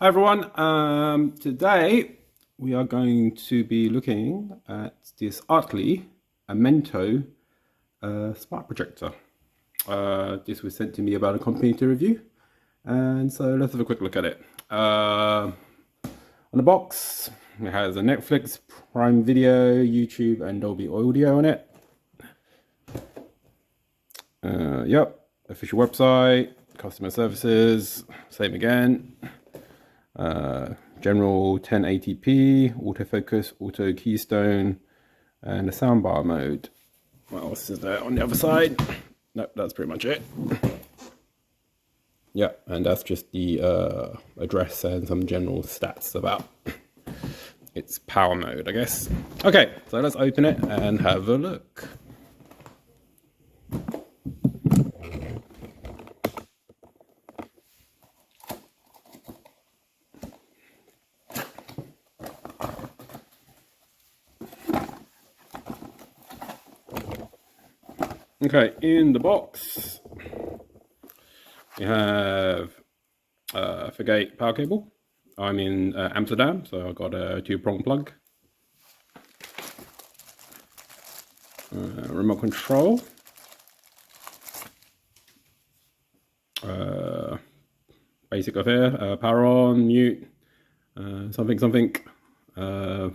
Hi everyone, today we are going to be looking at this Artlii Amento smart projector. This was sent to me about a company to review, and so let's have a quick look at it. On the box it has a Netflix, Prime Video, YouTube and Dolby Audio on it. Yep, official website, customer services, same again. General 1080p, autofocus, auto keystone, and a soundbar mode. What else is there on the other side? Nope, that's pretty much it. Yeah, and that's just the address and some general stats about its power mode, I guess. Okay, so let's open it and have a look. Okay, in the box, we have a FHD power cable. I'm in Amsterdam, so I've got a 2-prong plug. Remote control. Basic of here, power on, mute, something.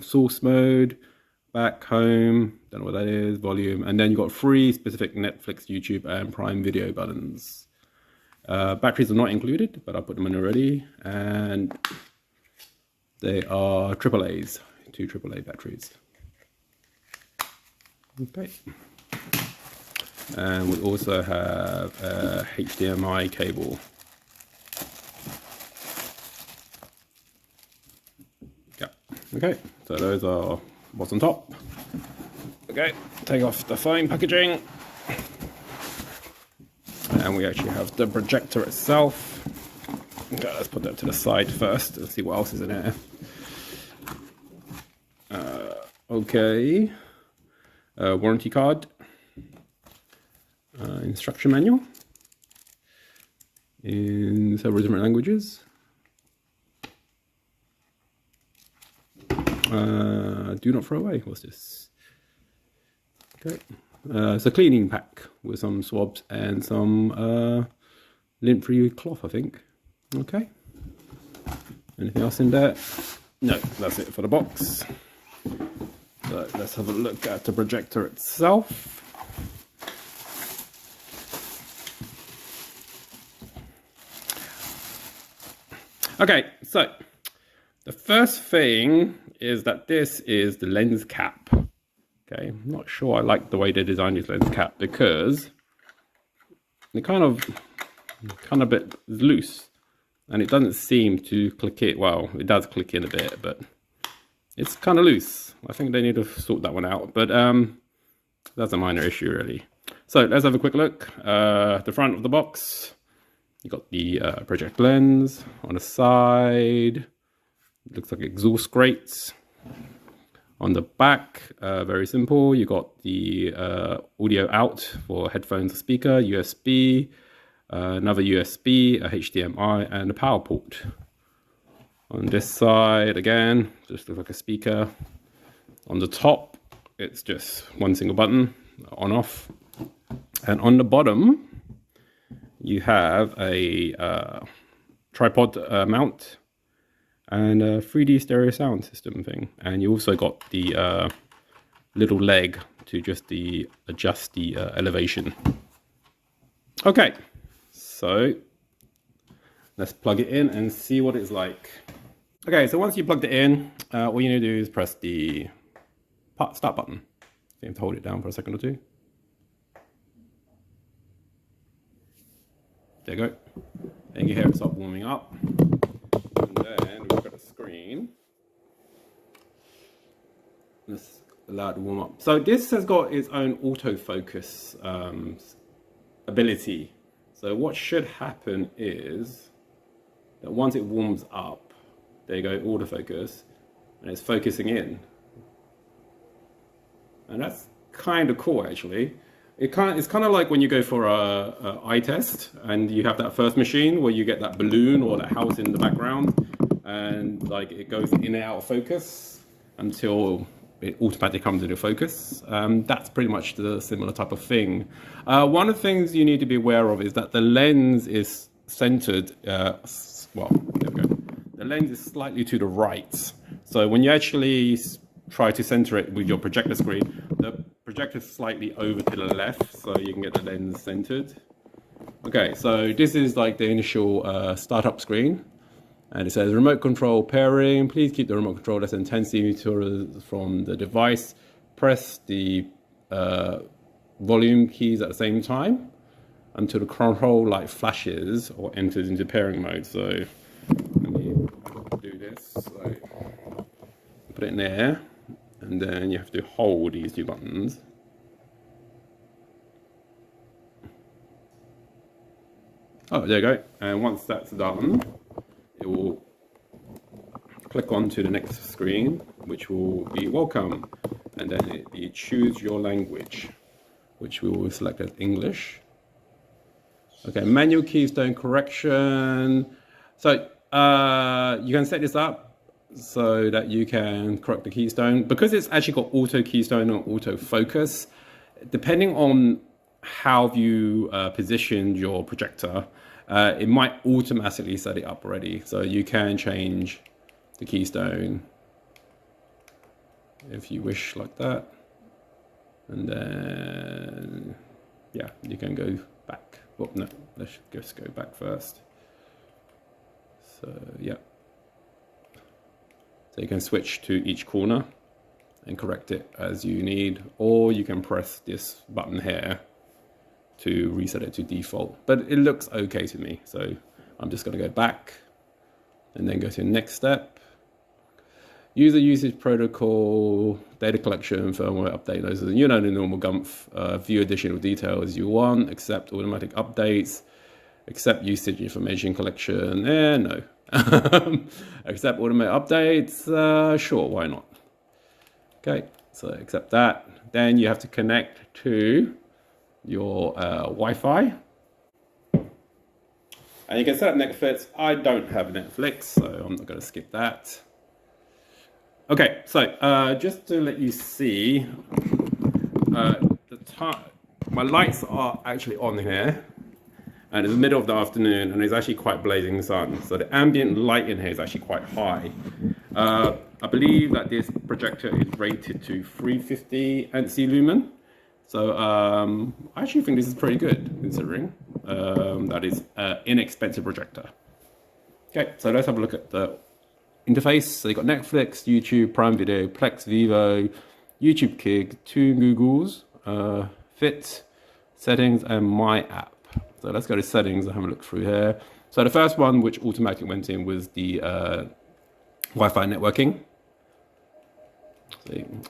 Source mode. Back, home, don't know what that is, volume, and then you've got 3 specific Netflix, YouTube, and Prime Video buttons. Batteries are not included, but I put them in already, and they are AAAs, 2 AAA batteries. Okay. And we also have a HDMI cable. Yeah. Okay, so those are what's on top. Okay, take off the foam packaging. And we actually have the projector itself. Okay, let's put that to the side first and see what else is in here. Okay, warranty card, instruction manual in several different languages. Do not throw away. What's this? Okay, it's a cleaning pack with some swabs and some lint-free cloth, I think. Okay. Anything else in there? No, that's it for the box. So let's have a look at the projector itself. Okay, so the first thing is that this is the lens cap. Okay, I'm not sure I like the way they designed this lens cap because it kind of a bit loose and it doesn't seem to click it. Well, it does click in a bit, but it's kind of loose. I think they need to sort that one out, but that's a minor issue really. So let's have a quick look. The front of the box, you got the project lens on the side. Looks like exhaust grates. On the back, very simple. You got the audio out for headphones or speaker, USB, another USB, a HDMI, and a power port. On this side, again, just looks like a speaker. On the top, it's just one single button, on off. And on the bottom, you have a tripod mount and a 3D stereo sound system thing, and you also got the little leg to just adjust the elevation. Okay, so let's plug it in and see what it's like. Okay, so once you plugged it in, all you need to do is press the start button. You have to hold it down for a second or two. There you go. Then you hear it start warming up. Then we've got a screen. Let's allow it to warm up. So this has got its own autofocus ability. So what should happen is that once it warms up, there you go, autofocus, and it's focusing in. And that's kind of cool actually. It's kind of like when you go for a eye test and you have that first machine where you get that balloon or that house in the background and like it goes in and out of focus until it automatically comes into focus. That's pretty much the similar type of thing. One of the things you need to be aware of is that the lens is centered, well, there we go. The lens is slightly to the right. So when you actually try to center it with your projector screen, the projector is slightly over to the left, so you can get the lens centered. Okay, so this is like the initial startup screen. And it says remote control pairing. Please keep the remote control less than 10 centimeters from the device. Press the volume keys at the same time until the control light flashes or enters into pairing mode. So let me do this. So put it in there, and then you have to hold these two buttons. Oh, there you go. And once that's done, it will click on to the next screen, which will be welcome, and then it be choose your language, which we will select as English. Okay, manual keystone correction. So you can set this up so that you can correct the keystone. Because it's actually got auto keystone or auto focus, depending on how you positioned your projector, it might automatically set it up already. So you can change the keystone if you wish, like that. And then, yeah, you can go back. Well, no, let's just go back first. So, yeah. So you can switch to each corner and correct it as you need, or you can press this button here to reset it to default. But it looks okay to me, so I'm just going to go back and then go to the next step. User usage protocol, data collection, firmware update. Those are, you know, the normal GUMF. View additional details you want, accept automatic updates, accept usage information collection. No. Accept automatic updates. Sure, why not? Okay, so accept that. Then you have to connect to your Wi-Fi. And you can set up Netflix. I don't have Netflix, so I'm not going to skip that. Okay, so just to let you see, my lights are actually on here, and it's the middle of the afternoon, and it's actually quite blazing sun. So the ambient light in here is actually quite high. I believe that this projector is rated to 350 ANSI lumen. So I actually think this is pretty good, considering that is an inexpensive projector. Okay, so let's have a look at the interface. So you've got Netflix, YouTube, Prime Video, Plex, Vivo, YouTube Kids, 2 Googles, Fit, Settings, and My App. So let's go to Settings and have a look through here. So the first one, which automatically went in, was the Wi-Fi networking.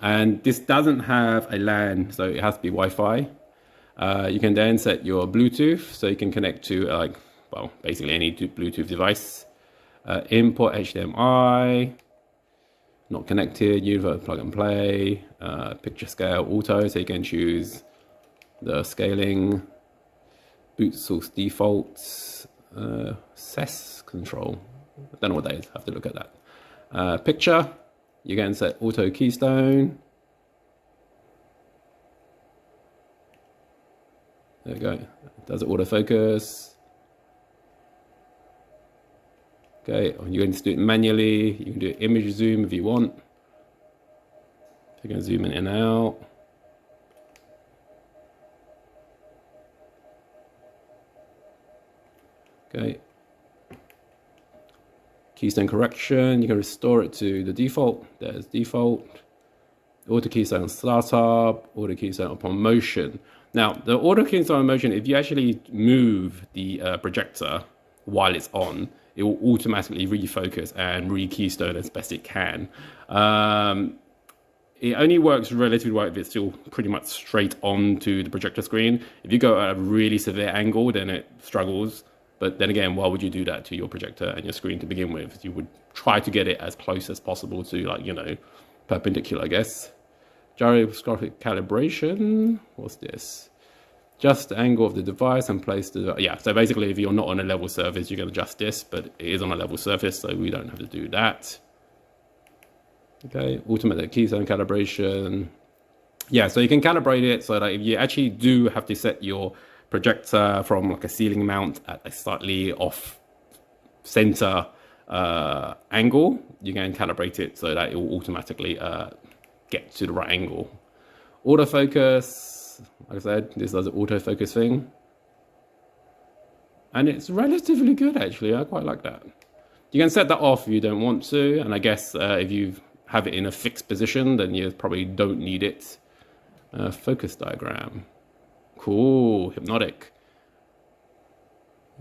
And this doesn't have a LAN, so it has to be Wi-Fi. You can then set your Bluetooth, so you can connect to basically any Bluetooth device. Import HDMI, not connected, universal plug and play, picture scale auto, so you can choose the scaling, boot source defaults, SES control. I don't know what that is, I have to look at that. Picture, you can set auto keystone. There we go, does it autofocus. Okay, you can just do it manually. You can do it image zoom if you want. You can zoom in and out. Okay. Keystone correction, you can restore it to the default. There's default. Auto keystone startup, auto keystone upon motion. Now, the auto keystone on motion, if you actually move the projector while it's on, it will automatically refocus and re-keystone as best it can. It only works relatively well if it's still pretty much straight onto the projector screen. If you go at a really severe angle, then it struggles. But then again, why would you do that to your projector and your screen to begin with? You would try to get it as close as possible to, like, you know, perpendicular, I guess. Gyroscopic calibration, what's this? Adjust the angle of the device and place the, yeah, so basically if you're not on a level surface, you can adjust this, but it is on a level surface, so we don't have to do that. Okay, automatic keystone calibration. Yeah, so you can calibrate it so that if you actually do have to set your projector from like a ceiling mount at a slightly off center angle, you can calibrate it so that it will automatically get to the right angle. Autofocus, like I said, this does an autofocus thing. And it's relatively good, actually. I quite like that. You can set that off if you don't want to. And I guess if you have it in a fixed position, then you probably don't need it. Focus diagram. Cool, hypnotic.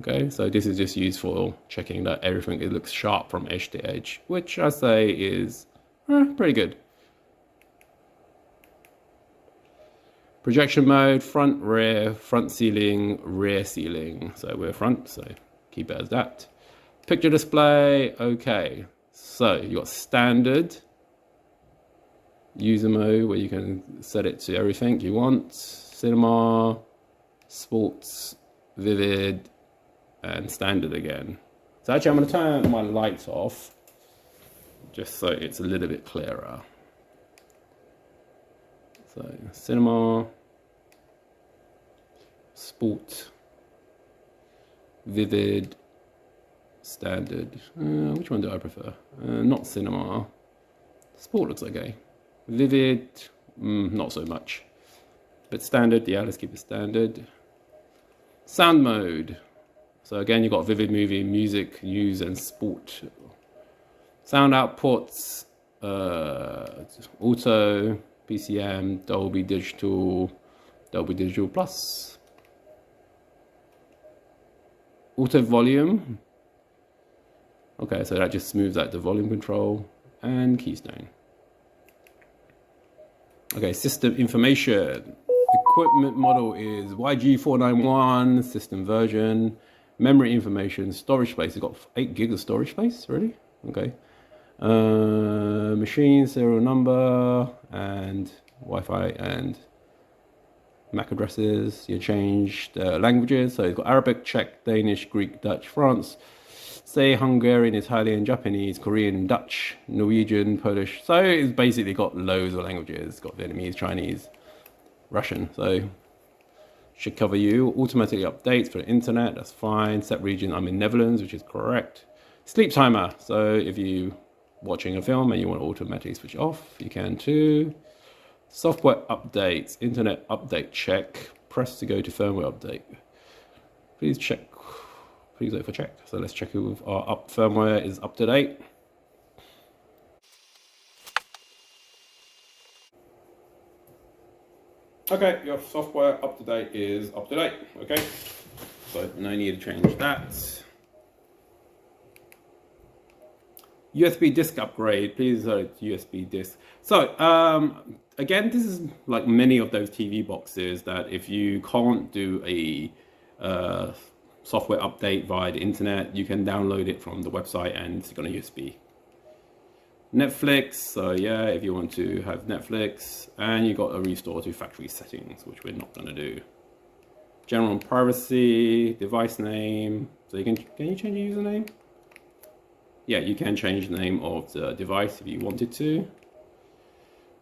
Okay, so this is just used for checking that everything it looks sharp from edge to edge, which I say is pretty good. Projection mode, front ceiling, rear ceiling. So we're front, so keep it as that. Picture display, okay. So you got standard, user mode where you can set it to everything you want. Cinema, sports, vivid, and standard again. So actually I'm going to turn my lights off just so it's a little bit clearer. So cinema, sport, vivid, standard. Which one do I prefer? Not cinema. Sport looks okay. Vivid, not so much. But standard, yeah, let's keep it standard. Sound mode. So again, you've got vivid, movie, music, news, and sport. Sound outputs, auto, PCM, Dolby Digital Plus. Auto volume. Okay, so that just smooths out the volume control. And Keystone. Okay, system information. Equipment model is YG491, system version. Memory information, storage space. It's got 8 gigs of storage space, really? Okay. Machine, serial number, and Wi-Fi and MAC addresses. You changed languages. So it's got Arabic, Czech, Danish, Greek, Dutch, France, Hungarian, Italian, Japanese, Korean, Dutch, Norwegian, Polish. So it's basically got loads of languages. It's got Vietnamese, Chinese, Russian. So should cover you. Automatically updates for the internet. That's fine. Set region. I'm in Netherlands, which is correct. Sleep timer. So if you watching a film and you want to automatically switch off, you can too. Software updates, internet update check. Press to go to firmware update. Please check. Please wait for check. So let's check if our firmware is up to date. Okay, your software up to date is up to date. Okay, so no need to change that. USB disk upgrade, please. USB disk. So again, this is like many of those TV boxes that if you can't do a software update via the internet, you can download it from the website and it's going to USB. Netflix, so yeah, if you want to have Netflix, and you got a restore to factory settings, which we're not going to do. General privacy, device name, so you can you change your username? Yeah, you can change the name of the device if you wanted to.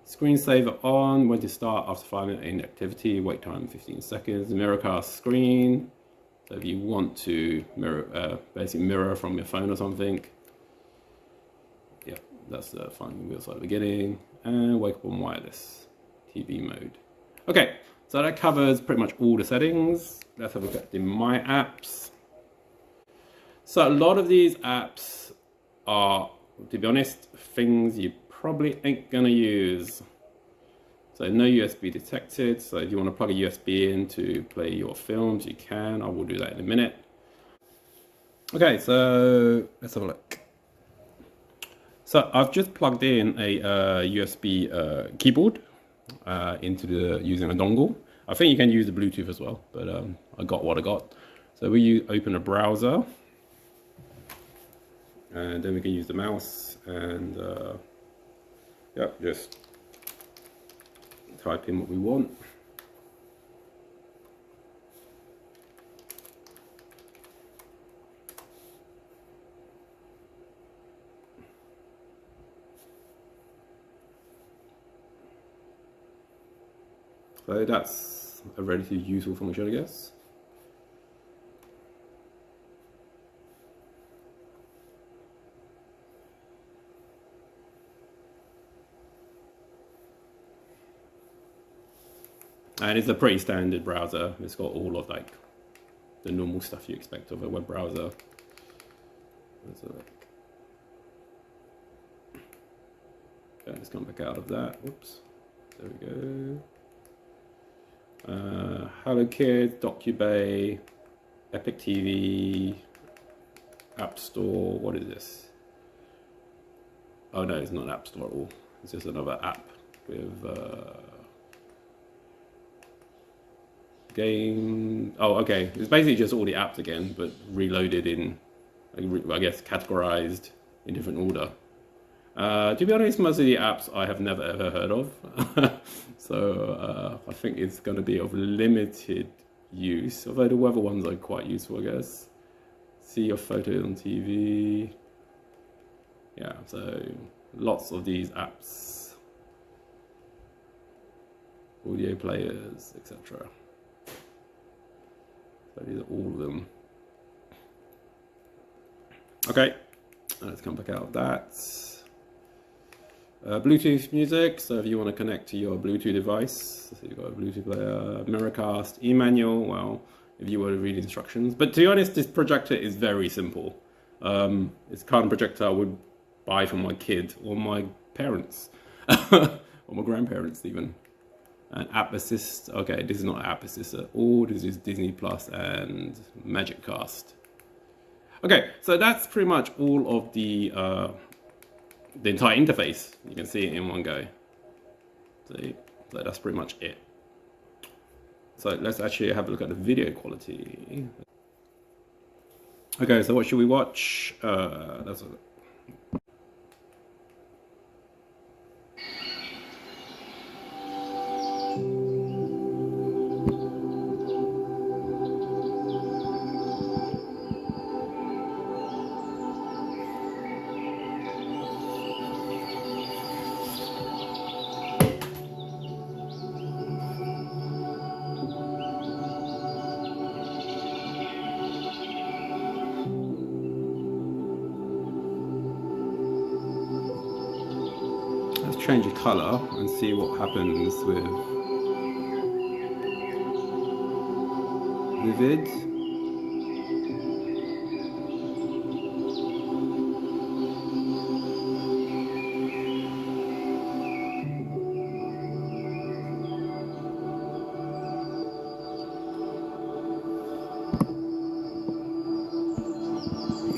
Screensaver on, when to start after 5 minutes inactivity, wait time 15 seconds. Mirrorcast screen, so if you want to mirror, basically mirror from your phone or something. Yeah, that's the fun wheels at the beginning. And wake up on wireless, TV mode. Okay, so that covers pretty much all the settings. Let's have a look at the My Apps. So a lot of these apps are, to be honest, things you probably ain't gonna use. So no USB detected. So if you want to plug a USB in to play your films, you can. I will do that in a minute. Okay, so let's have a look. So I've just plugged in a USB keyboard into using a dongle. I think you can use the Bluetooth as well, but I got what I got. So we open a browser, and then we can use the mouse and yeah, just type in what we want. So that's a relatively useful function, I guess. And it's a pretty standard browser. It's got all of like the normal stuff you expect of a web browser. Let's look. Okay, let's come back out of that. Whoops. There we go. HelloKit, Docubay, Epic TV, App Store. What is this? Oh no, it's not an App Store at all. It's just another app with game. Oh, okay. It's basically just all the apps again, but reloaded in, I guess, categorized in different order. To be honest, most of the apps I have never ever heard of, so I think it's going to be of limited use. Although the weather ones are quite useful, I guess. See your photos on TV. Yeah, so lots of these apps, audio players, etc. So these are all of them. Okay, let's come back out of that. Bluetooth music, so if you want to connect to your Bluetooth device, so you've got a Bluetooth player, Miracast, e-manual, well, if you were to read instructions. But to be honest, this projector is very simple. It's the kind of projector I would buy for my kid or my parents, or my grandparents even. And App Assist, okay, this is not App Assist at all, this is Disney Plus and Magic Cast. Okay, so that's pretty much all of the entire interface. You can see it in one go. See, so that's pretty much it. So let's actually have a look at the video quality. Okay, so what should we watch? Let's look. Change the color and see what happens with vivid.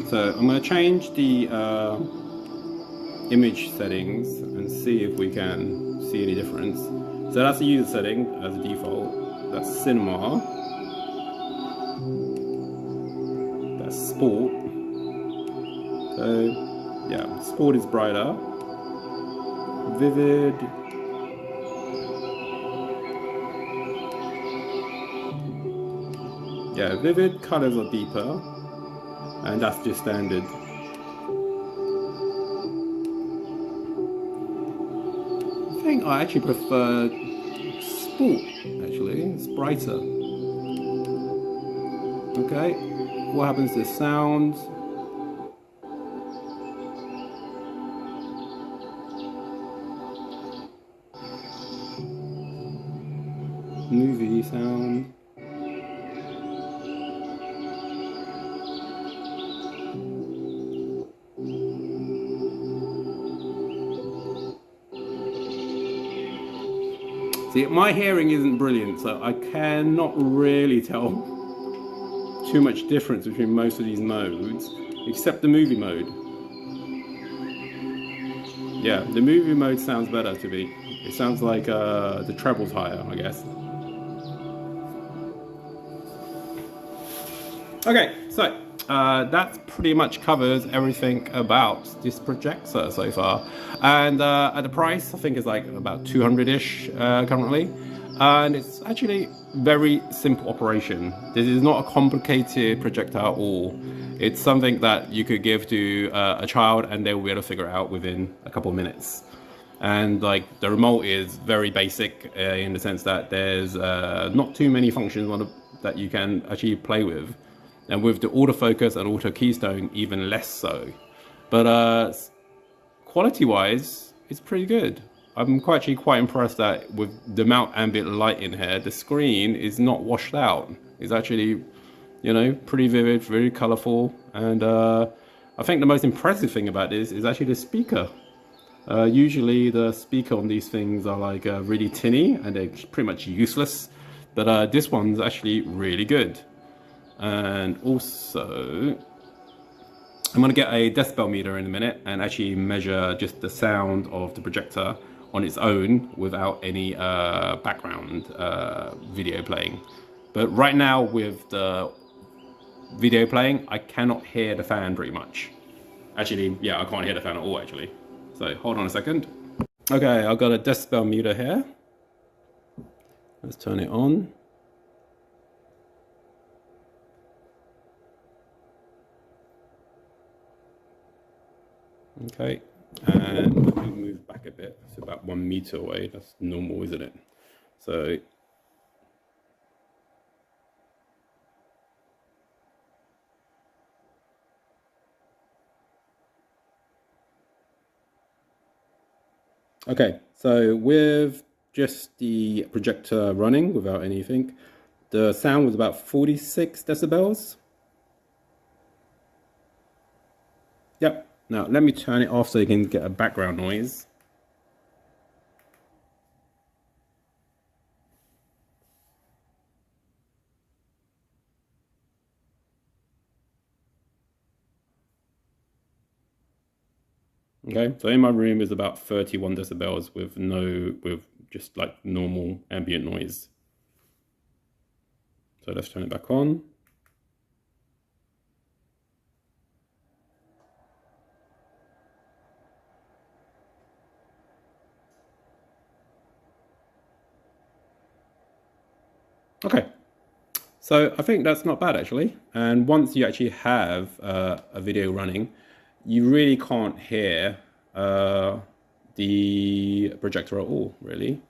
So I'm going to change the image settings and see if we can see any difference. So that's the user setting as a default. That's cinema. That's sport. So yeah, sport is brighter. Vivid. Yeah, vivid colors are deeper, and that's just standard. I actually prefer sport, actually. It's brighter. Okay, what happens to sound? Movie sound. See, my hearing isn't brilliant, so I cannot really tell too much difference between most of these modes, except the movie mode. Yeah, the movie mode sounds better to me. It sounds like the treble's higher, I guess. Okay, so that pretty much covers everything about this projector so far. And at the price, I think it's like about 200-ish currently. And it's actually very simple operation. This is not a complicated projector at all. It's something that you could give to a child and they will be able to figure it out within a couple of minutes. and like the remote is very basic in the sense that there's not too many functions on that you can actually play with, and with the autofocus and auto keystone even less so. But quality wise it's pretty good. I'm actually quite impressed that with the amount of ambient light in here, the screen is not washed out. It's actually, you know, pretty vivid, very colorful, and I think the most impressive thing about this is actually the speaker. Usually the speaker on these things are like really tinny and they're pretty much useless, but this one's actually really good. And also, I'm going to get a decibel meter in a minute and actually measure just the sound of the projector on its own without any background video playing. But right now with the video playing, I cannot hear the fan pretty much. Actually, yeah, I can't hear the fan at all actually. So hold on a second. Okay, I've got a decibel meter here. Let's turn it on. Okay, and let me move back a bit. It's about 1 meter away. That's normal, isn't it? So okay, so with just the projector running without anything, the sound was about 46 decibels. Yep. Now let me turn it off so you can get a background noise. Okay, so in my room is about 31 decibels with just like normal ambient noise. So let's turn it back on. Okay, so I think that's not bad actually. And once you actually have a video running, you really can't hear the projector at all, really.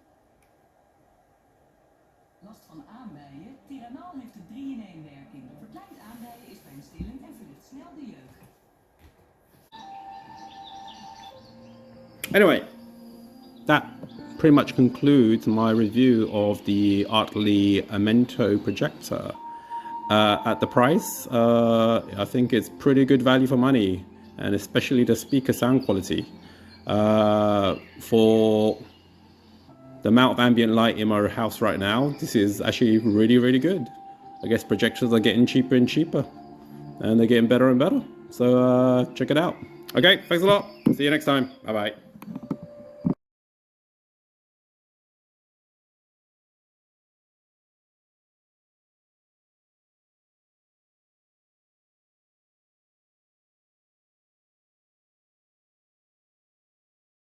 Last van aanbijen. Tiranaal heeft de 3-in-1 werking. Verkleind aanbijen is pijnstillend en verlicht snel de jeuk. Anyway, that pretty much concludes my review of the Artlii Amento projector. At the price, I think it's pretty good value for money, and especially the speaker sound quality. For the amount of ambient light in my house right now, this is actually really, really good. I guess projectors are getting cheaper and cheaper, and they're getting better and better. So check it out. Okay, thanks a lot. See you next time. Bye bye.